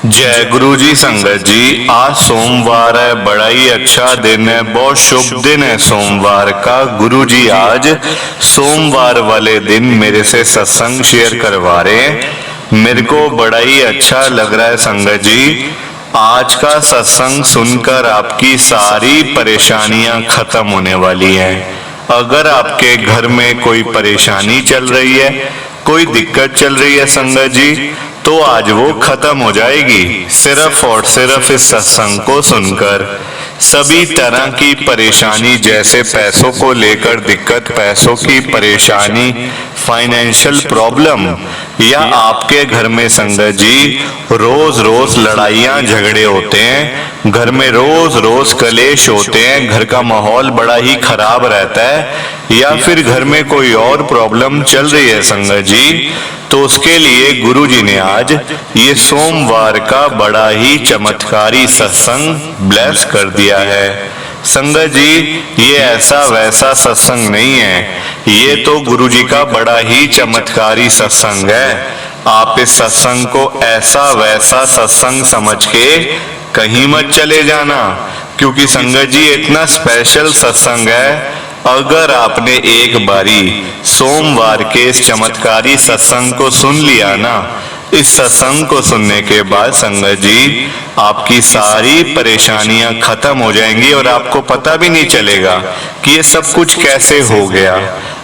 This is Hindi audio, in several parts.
जय गुरु जी। संगत जी, आज सोमवार है, बड़ा ही अच्छा दिन है, बहुत शुभ दिन है सोमवार का। गुरु जी आज सोमवार वाले दिन मेरे से सत्संग शेयर करवा रहे हैं। मेरे को बड़ा ही अच्छा लग रहा है संगत जी। आज का सत्संग सुनकर आपकी सारी परेशानियां खत्म होने वाली हैं। अगर आपके घर में कोई परेशानी चल रही है, कोई दिक्कत चल रही है संगत जी, तो आज वो खत्म हो जाएगी सिर्फ और सिर्फ इस सत्संग को सुनकर। सभी तरह की परेशानी, जैसे पैसों को लेकर दिक्कत, पैसों की परेशानी, फाइनेंशियल प्रॉब्लम, या आपके घर में संगत जी रोज रोज लड़ाइयां झगड़े होते हैं, घर में रोज रोज कलेश होते हैं, घर का माहौल बड़ा ही खराब रहता है, या फिर घर में कोई और प्रॉब्लम चल रही है संगत जी, तो उसके लिए गुरु जी ने आज ये सोमवार का बड़ा ही चमत्कारी सत्संग ब्लेस कर दिया है। संगत जी, ये ऐसा वैसा सत्संग नहीं है, ये तो गुरु जी का बड़ा ही चमत्कारी सत्संग है। आप इस सत्संग को ऐसा वैसा सत्संग समझ के कहीं मत चले जाना, क्योंकि संगत जी इतना स्पेशल सत्संग है। अगर आपने एक बारी सोमवार के इस चमत्कारी सत्संग को सुन लिया ना, इस सत्संग को सुनने के बाद संगत जी आपकी सारी परेशानियां खत्म हो जाएंगी और आपको पता भी नहीं चलेगा कि ये सब कुछ कैसे हो गया।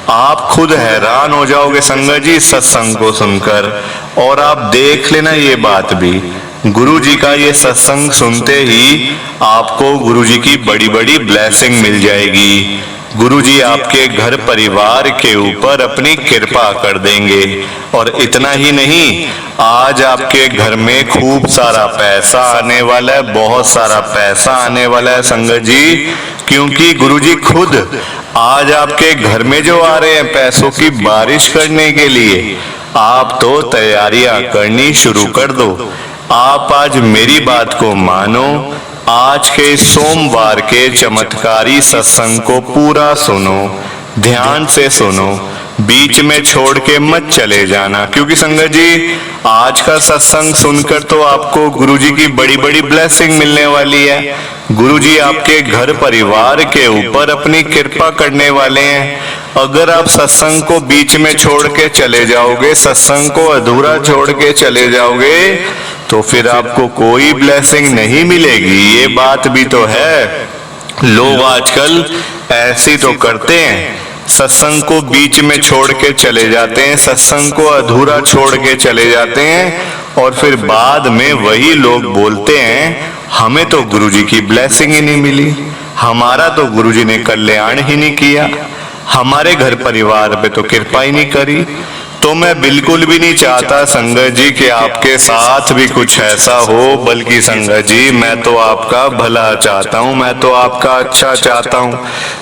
आप खुद हैरान हो जाओगे संगत जी सत्संग को सुनकर। और आप देख लेना ये बात भी, गुरु जी का ये सत्संग सुनते ही आपको गुरु जी की बड़ी बड़ी ब्लेसिंग मिल जाएगी। गुरु जी आपके घर परिवार के ऊपर अपनी कृपा कर देंगे। और इतना ही नहीं, आज आपके घर में खूब सारा पैसा आने वाला है, बहुत सारा पैसा आने वाला है संगत जी, क्योंकि गुरु जी खुद आज आपके घर में जो आ रहे हैं पैसों की बारिश करने के लिए। आप तो तैयारियां करनी शुरू कर दो। आप आज मेरी बात को मानो, आज के सोमवार के चमत्कारी सत्संग को पूरा सुनो, ध्यान से सुनो, बीच में छोड़ के मत चले जाना, क्योंकि संगत जी आज का सत्संग सुनकर तो आपको गुरु जी की बड़ी बड़ी ब्लेसिंग मिलने वाली है। गुरु जी आपके घर परिवार के ऊपर अपनी कृपा करने वाले हैं। अगर आप सत्संग को बीच में छोड़ के चले जाओगे, सत्संग को अधूरा छोड़ के चले जाओगे, तो फिर आपको कोई ब्लेसिंग नहीं मिलेगी। ये बात भी तो है। लोग आजकल ऐसे तो करते हैं, सत्संग को बीच में छोड़ के चले जाते हैं, सत्संग को अधूरा छोड़ के चले जाते हैं, और फिर बाद में वही लोग बोलते हैं हमें तो गुरु जी की ब्लेसिंग ही नहीं मिली, हमारा तो गुरु जी ने कल्याण ही नहीं किया, हमारे घर परिवार पे तो कृपा ही नहीं करी। तो मैं बिल्कुल भी नहीं चाहता संगत जी कि आपके साथ भी कुछ ऐसा हो, बल्कि संगत जी मैं तो आपका भला चाहता हूँ, मैं तो आपका अच्छा चाहता हूँ।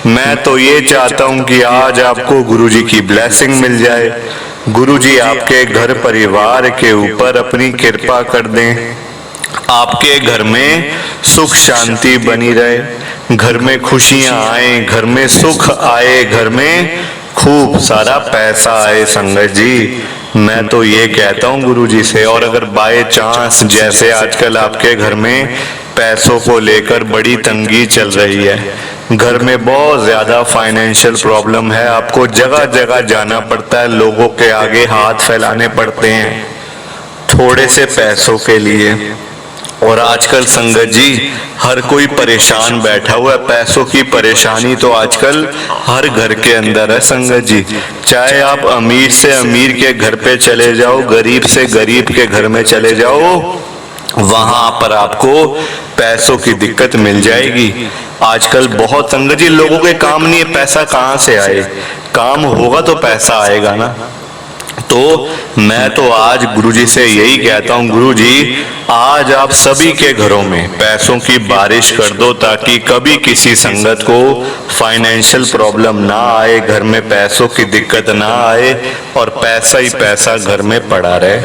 मैं तो ये चाहता हूँ कि आज आपको गुरु जी की ब्लेसिंग मिल जाए, गुरु जी आपके घर परिवार के ऊपर अपनी कृपा कर दें, आपके घर में सुख शांति बनी रहे, घर में खुशियां आए, घर में सुख आए, घर में खूब सारा पैसा आए संगत जी। मैं तो ये कहता हूँ गुरु जी से। और अगर बाय चांस जैसे आजकल आपके घर में पैसों को लेकर बड़ी तंगी चल रही है, घर में बहुत ज्यादा फाइनेंशियल प्रॉब्लम है, आपको जगह जगह जाना पड़ता है, लोगों के आगे हाथ फैलाने पड़ते हैं थोड़े से पैसों के लिए, और आजकल संगत जी हर कोई परेशान बैठा हुआ है। पैसों की परेशानी तो आजकल हर घर के अंदर है संगत जी। चाहे आप अमीर से अमीर के घर पे चले जाओ, गरीब से गरीब के घर में चले जाओ, वहां पर आपको पैसों की दिक्कत मिल जाएगी। आजकल बहुत संगत जी लोगों के काम नहीं है, पैसा कहाँ से आए, काम होगा तो पैसा आएगा ना। तो मैं तो आज गुरुजी से यही कहता हूँ, गुरुजी आज आप सभी के घरों में पैसों की बारिश कर दो, ताकि कभी किसी संगत को फाइनेंशियल प्रॉब्लम ना आए, घर में पैसों की दिक्कत ना आए, और पैसा ही पैसा घर में पड़ा रहे।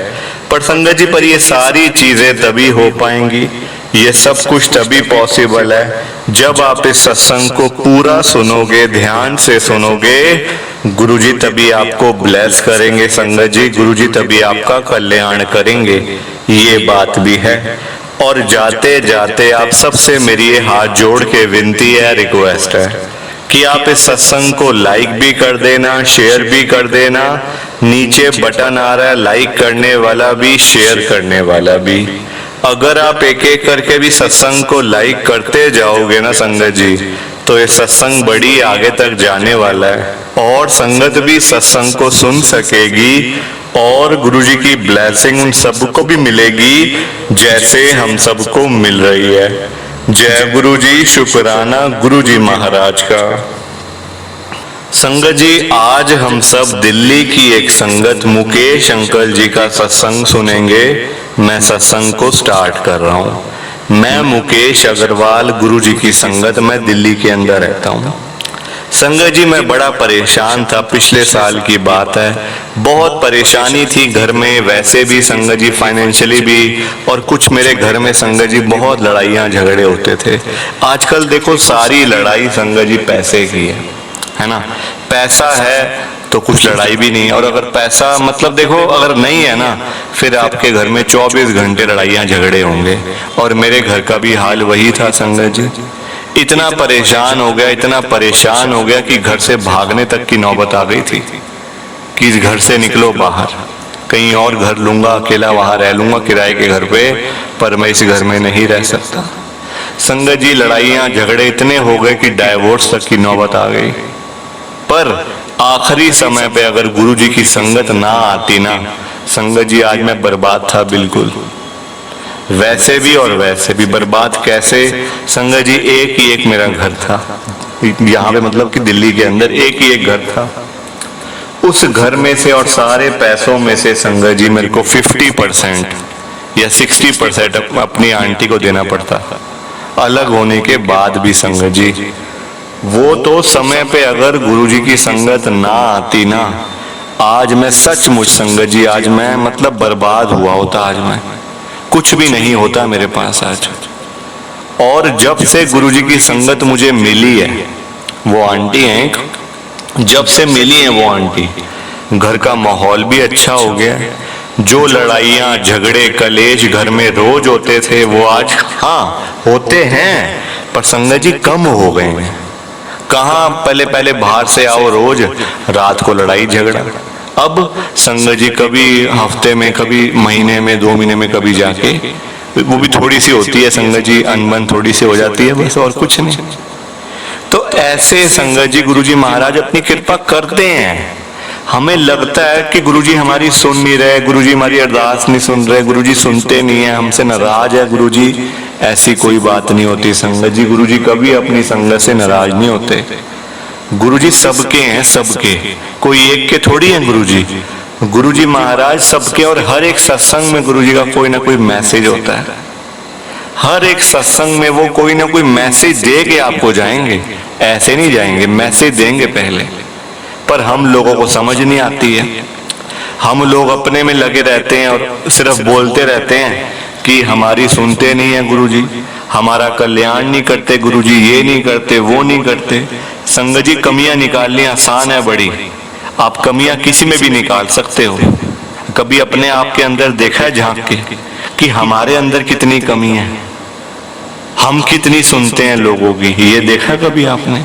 पर संगत जी पर ये सारी चीजें तभी हो पाएंगी, ये सब कुछ तभी पॉसिबल है जब आप इस सत्संग को पूरा सुनोगे, ध्यान से सुनोगे। गुरुजी तभी आपको ब्लेस करेंगे संगत जी, गुरुजी तभी आपका कल्याण करेंगे। ये बात भी है। और जाते जाते आप सबसे मेरी ये हाथ जोड़ के विनती है, रिक्वेस्ट है कि आप इस सत्संग को लाइक भी कर देना, शेयर भी कर देना। नीचे बटन आ रहा है लाइक करने वाला भी, शेयर करने वाला भी। अगर आप एक एक करके भी सत्संग को लाइक करते जाओगे ना संगत जी, तो ये सत्संग बड़ी आगे तक जाने वाला है और संगत भी सत्संग को सुन सकेगी और गुरु जी की ब्लेसिंग उन सबको भी मिलेगी जैसे हम सबको मिल रही है। जय गुरु जी, शुक्राना गुरु जी महाराज का। संगत जी, आज हम सब दिल्ली की एक संगत मुकेश अंकल जी का सत्संग सुनेंगे। मैं सत्संग को स्टार्ट कर रहा हूँ। मैं मुकेश अग्रवाल, गुरु जी की संगत, मैं दिल्ली के अंदर रहता हूँ। संगत जी, मैं बड़ा परेशान था, पिछले साल की बात है। बहुत परेशानी थी घर में, वैसे भी संगत जी फाइनेंशियली भी, और कुछ मेरे घर में संगत जी बहुत लड़ाइयाँ झगड़े होते थे। आजकल देखो सारी लड़ाई संगत जी पैसे की है ना। पैसा है तो कुछ लड़ाई भी नहीं, और अगर पैसा मतलब देखो अगर नहीं है ना, फिर आपके घर में 24 घंटे लड़ाइयाँ झगड़े होंगे। और मेरे घर का भी हाल वही था संगत जी। इतना परेशान हो गया, इतना परेशान हो गया कि घर से भागने तक की नौबत आ गई थी कि इस घर से निकलो बाहर, कहीं और घर लूंगा, अकेला वहां रह लूंगा किराए के घर पे, पर मैं इस घर में नहीं रह सकता। संगत जी, लड़ाइयाँ झगड़े इतने हो गए कि डाइवोर्स तक की नौबत आ गई। पर आखिरी समय पे अगर गुरु जी की संगत ना आती ना संगत जी, आज मैं बर्बाद था बिल्कुल, वैसे भी और वैसे भी। बर्बाद कैसे संगत जी, एक ही एक मेरा घर था यहाँ पे, मतलब कि दिल्ली के अंदर एक ही एक घर था। उस घर में से और सारे पैसों में से संगत जी मेरे को 50% या 60% अपनी आंटी को देना पड़ता। अलग होने के बाद भी संगत जी, वो तो समय पे अगर गुरु जी की संगत ना आती ना, आज मैं सचमुच संगत जी, आज मैं मतलब बर्बाद हुआ होता। आज मैं कुछ भी नहीं होता मेरे पास आज। और जब से गुरु जी की संगत मुझे मिली है, वो आंटी हैं, जब से मिली है वो आंटी, घर का माहौल भी अच्छा हो गया। जो लड़ाइयाँ झगड़े कलेश घर में रोज होते थे वो आज हाँ होते हैं, पर संगत जी कम हो गए हैं। कहाँ पहले पहले बाहर से आओ रोज, रात को लड़ाई झगड़ा। अब संगत जी कभी हफ्ते में, कभी महीने में, 2 महीने में कभी जाके, वो भी थोड़ी सी होती है संगत जी, अनबन थोड़ी सी हो जाती है बस, और कुछ नहीं। तो ऐसे संगत जी गुरु जी महाराज अपनी कृपा करते हैं। हमें लगता है कि गुरुजी हमारी सुन नहीं रहे, गुरुजी हमारी अरदास नहीं सुन रहे, गुरुजी सुनते नहीं है, हमसे नाराज है गुरुजी। ऐसी कोई बात नहीं होती संगत जी, गुरुजी कभी अपनी संगत से नाराज नहीं होते। गुरुजी सबके हैं, सबके, कोई एक के थोड़ी हैं गुरुजी। गुरुजी महाराज सबके, और हर एक सत्संग में गुरुजी का कोई ना कोई मैसेज होता है। हर एक सत्संग में वो कोई ना कोई मैसेज दे के आपको जाएंगे, ऐसे नहीं जाएंगे, मैसेज देंगे पहले। पर हम लोगों को समझ नहीं आती है। हम लोग अपने में लगे रहते हैं और सिर्फ बोलते रहते हैं कि हमारी सुनते नहीं है गुरुजी, हमारा कल्याण नहीं करते गुरुजी, ये नहीं करते, वो नहीं करते। संगत जी, कमियां निकालनी आसान है बड़ी। आप कमियां किसी में भी निकाल सकते हो। कभी अपने आप के अंदर देखा है झांक के कि हमारे अंदर कितनी कमी है, हम कितनी सुनते हैं लोगों की, ये देखा कभी आपने?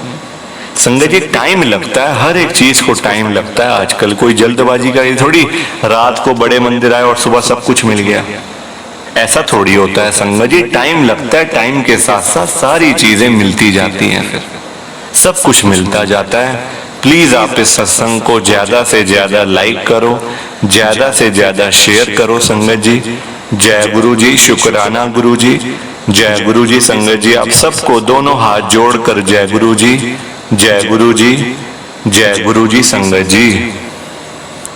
संगत जी, टाइम लगता है, हर एक चीज को टाइम लगता है। आजकल कोई जल्दबाजी का, ये थोड़ी रात को बड़े मंदिर आए और सुबह सब कुछ मिल गया, ऐसा थोड़ी होता है संगत जी। टाइम लगता है, टाइम के साथ साथ सारी चीजें मिलती जाती हैं, फिर सब कुछ मिलता जाता है। प्लीज आप इस सत्संग को ज्यादा से ज्यादा लाइक करो, ज्यादा से ज्यादा शेयर करो संगत जी। जय गुरु जी, शुक्राना गुरु जी, जय गुरु जी। संगत जी, आप सबको दोनों हाथ जोड़कर जय गुरु जी, जय गुरु जी, जय गुरु जी। संगत जी,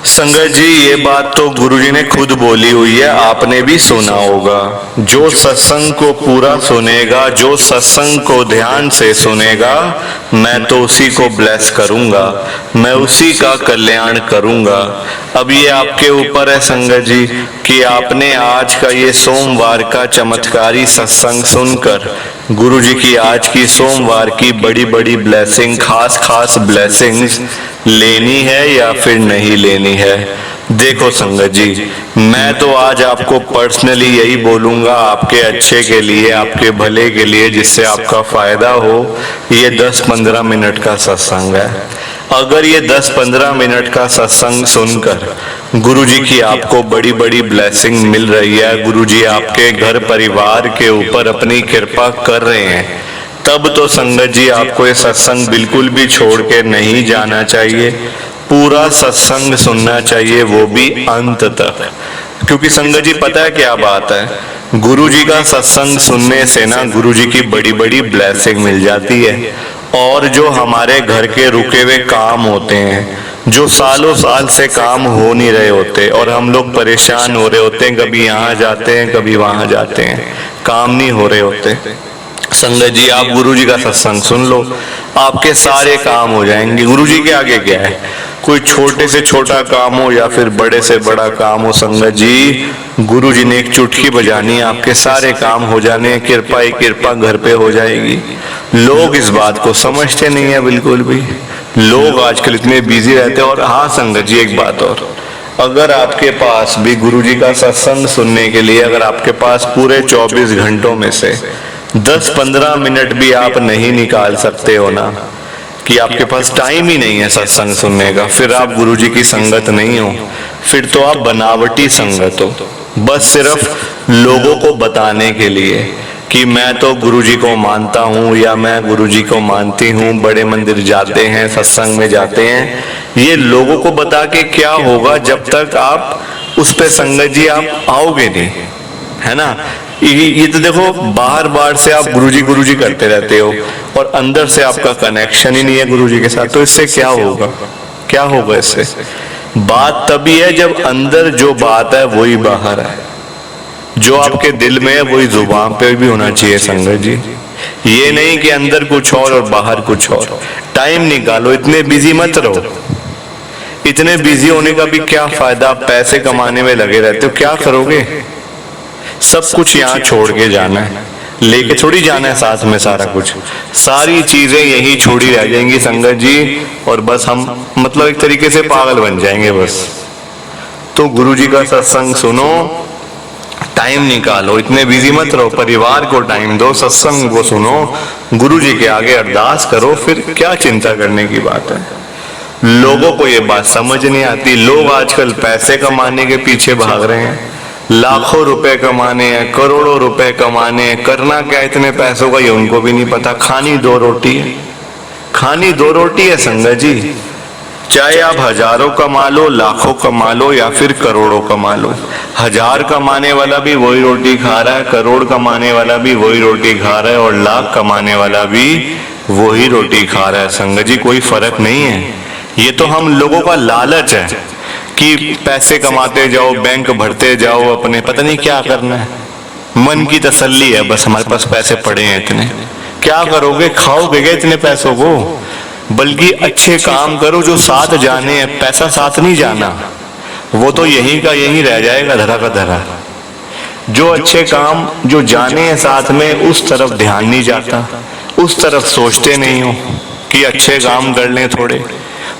संगत जी, ये बात तो गुरु जी ने खुद बोली हुई है, आपने भी सुना होगा। जो सत्संग को पूरा सुनेगा, जो सत्संग को ध्यान से सुनेगा, मैं तो उसी को ब्लेस करूंगा, मैं उसी का कल्याण करूंगा। अब ये आपके ऊपर है संगत जी कि आपने आज का ये सोमवार का चमत्कारी सत्संग सुनकर गुरु जी की आज की सोमवार की बड़ी बड़ी ब्लेसिंग, खास खास ब्लेसिंग्स लेनी है या फिर नहीं लेनी है। देखो संगत जी, मैं तो आज आपको पर्सनली यही बोलूंगा, आपके अच्छे के लिए, आपके भले के लिए, जिससे आपका फायदा हो। ये 10-15 मिनट का सत्संग है। अगर ये 10-15 मिनट का सत्संग सुनकर गुरुजी की आपको बड़ी बड़ी ब्लेसिंग मिल रही है, गुरुजी आपके घर परिवार के ऊपर अपनी कृपा कर रहे हैं, तब तो संगत जी आपको ये सत्संग बिल्कुल भी छोड़ के नहीं जाना चाहिए। पूरा सत्संग सुनना चाहिए, वो भी अंत तक। क्योंकि संगत जी पता है क्या बात है, गुरुजी का सत्संग सुनने से ना गुरुजी की बड़ी बड़ी ब्लेसिंग मिल जाती है। और जो हमारे घर के रुके हुए काम होते हैं, जो सालों साल से काम हो नहीं रहे होते और हम लोग परेशान हो रहे होते हैं, कभी यहाँ जाते हैं कभी वहां जाते हैं, काम नहीं हो रहे होते, संगत जी आप गुरुजी का सत्संग सुन लो, आपके सारे काम हो जाएंगे। गुरुजी के आगे क्या है, कोई छोटे से छोटा काम हो या फिर बड़े से बड़ा काम हो, संगत जी गुरुजी ने एक चुटकी बजानी है, आपके सारे काम हो जाने, कृपा ही कृपा घर पे हो जाएगी। लोग इस बात को समझते नहीं है बिल्कुल भी, लोग आजकल इतने बिजी रहते हैं। और हाँ संगत जी एक बात और, अगर आपके पास भी गुरुजी का सत्संग सुनने के लिए, अगर आपके पास पूरे 24 घंटों में से 10-15 मिनट भी आप नहीं निकाल सकते हो ना, कि आपके पास टाइम ही नहीं है सत्संग सुनने का, फिर आप गुरुजी की संगत नहीं हो, फिर तो आप बनावटी संगत हो, बस सिर्फ लोगों को बताने के लिए कि मैं तो गुरुजी को मानता हूँ या मैं गुरुजी को मानती हूँ, बड़े मंदिर जाते हैं, सत्संग में जाते हैं। ये लोगों को बता के क्या होगा, जब तक आप उस पे संगत जी आप आओगे नहीं, है ना। ये तो देखो बाहर बाहर से आप गुरुजी करते रहते हो और अंदर से आपका कनेक्शन ही नहीं है गुरुजी के साथ, तो इससे क्या होगा, क्या होगा इससे। बात तभी है जब अंदर जो बात है वही बाहर है, जो आपके दिल में है वही जुबान पे भी होना चाहिए संगत जी। ये नहीं कि अंदर कुछ और बाहर कुछ और। टाइम निकालो, इतने बिजी मत रहो। इतने बिजी होने का भी क्या फायदा, पैसे कमाने में लगे रहते हो, क्या करोगे। सब कुछ यहाँ छोड़ के जाना है, लेके थोड़ी जाना है साथ में सारा कुछ, सारी चीजें यही छोड़ी रह जाएंगी संगत जी, और बस हम मतलब एक तरीके से पागल बन जाएंगे बस। तो गुरुजी का सत्संग सुनो, टाइम निकालो, इतने बिजी मत रहो, परिवार को टाइम दो, सत्संग को सुनो, गुरुजी के आगे अरदास करो, फिर क्या चिंता करने की बात है। लोगों को ये बात समझ नहीं आती, लोग आजकल पैसे कमाने के पीछे भाग रहे हैं, लाखों रुपए कमाने हैं, करोड़ों रुपए कमाने हैं, करना क्या इतने पैसों का ये उनको भी नहीं पता। खानी 2 रोटी है, खानी 2 रोटी है संगत जी। चाहे आप हजारों कमा लो, लाखों कमा लो या फिर करोड़ों कमा लो, 1000 कमाने वाला भी वही रोटी खा रहा है, करोड़ कमाने वाला भी वही रोटी खा रहा है और लाख कमाने वाला भी वही रोटी खा रहा है संगत जी, कोई फर्क नहीं है। ये तो हम लोगों का लालच है कि पैसे कमाते जाओ, बैंक भरते जाओ, अपने पता नहीं क्या करना है, मन की तसल्ली है बस, हमारे पास पैसे पड़े हैं इतने, क्या करोगे, खाओगे क्या इतने पैसों को। बल्कि अच्छे काम करो जो साथ जाने हैं, पैसा साथ नहीं जाना, वो तो यहीं का यहीं रह जाएगा धरा का धरा। जो अच्छे काम जो जाने हैं साथ में, उस तरफ ध्यान नहीं जाता, उस तरफ सोचते नहीं हो कि अच्छे काम कर लें, थोड़े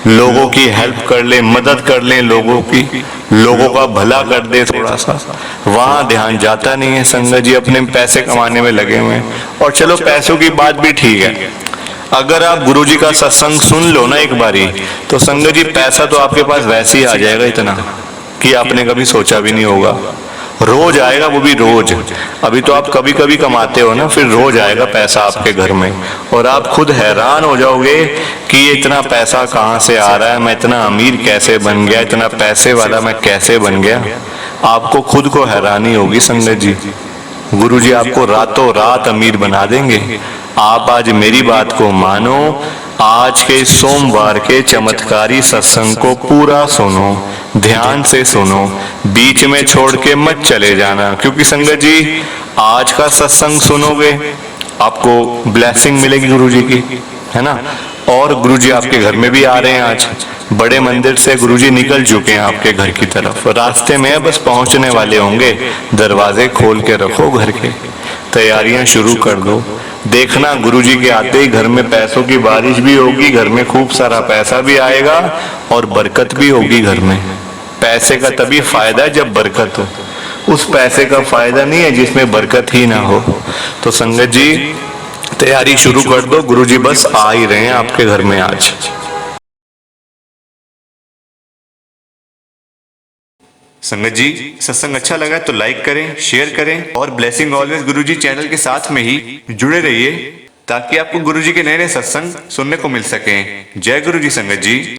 लोगों की हेल्प कर ले, मदद कर ले लोगों की, लोगों का भला कर दे थोड़ा सा, वहां ध्यान जाता नहीं है संगत जी, अपने पैसे कमाने में लगे हुए हैं। और चलो पैसों की बात भी ठीक है, अगर आप गुरुजी का सत्संग सुन लो ना एक बारी, तो संगत जी पैसा तो आपके पास वैसे ही आ जाएगा इतना कि आपने कभी सोचा भी नहीं होगा, रोज आएगा, वो भी रोज। अभी तो आप कभी कभी कमाते हो ना, फिर रोज आएगा पैसा आपके घर में और आप खुद हैरान हो जाओगे कि ये इतना पैसा कहाँ से आ रहा है, मैं इतना अमीर कैसे बन गया, इतना पैसे वाला मैं कैसे बन गया। आपको खुद को हैरानी होगी संगत जी, गुरुजी आपको रातों रात अमीर बना देंगे। आप आज मेरी बात को मानो, आज के सोमवार के चमत्कारी सत्संग को पूरा सुनो, ध्यान से सुनो, बीच में छोड़ के मत चले जाना, क्योंकि संगत जी आज का सत्संग सुनोगे आपको ब्लेसिंग मिलेगी गुरुजी की, है ना। और गुरुजी आपके घर में भी आ रहे हैं, आज बड़े मंदिर से गुरुजी निकल चुके हैं आपके घर की तरफ, रास्ते में बस पहुंचने वाले होंगे। दरवाजे खोल के रखो घर के, तैयारियां शुरू कर दो, देखना गुरुजी के आते ही घर में पैसों की बारिश भी होगी, घर में खूब सारा पैसा भी आएगा और बरकत भी होगी घर में, पैसे का तभी फायदा है जब बरकत हो। उस पैसे का फायदा नहीं है जिसमें बरकत ही ना हो। तो संगत जी तैयारी शुरू कर दो, गुरुजी बस आ ही रहे हैं आपके घर में आज। संगत जी सत्संग अच्छा लगा तो लाइक करें, शेयर करें और ब्लेसिंग ऑलवेज गुरुजी चैनल के साथ में ही जुड़े रहिए ताकि आपको गुरुजी के नए नए सत्संग सुनने को मिल सके। जय गुरुजी संगत जी।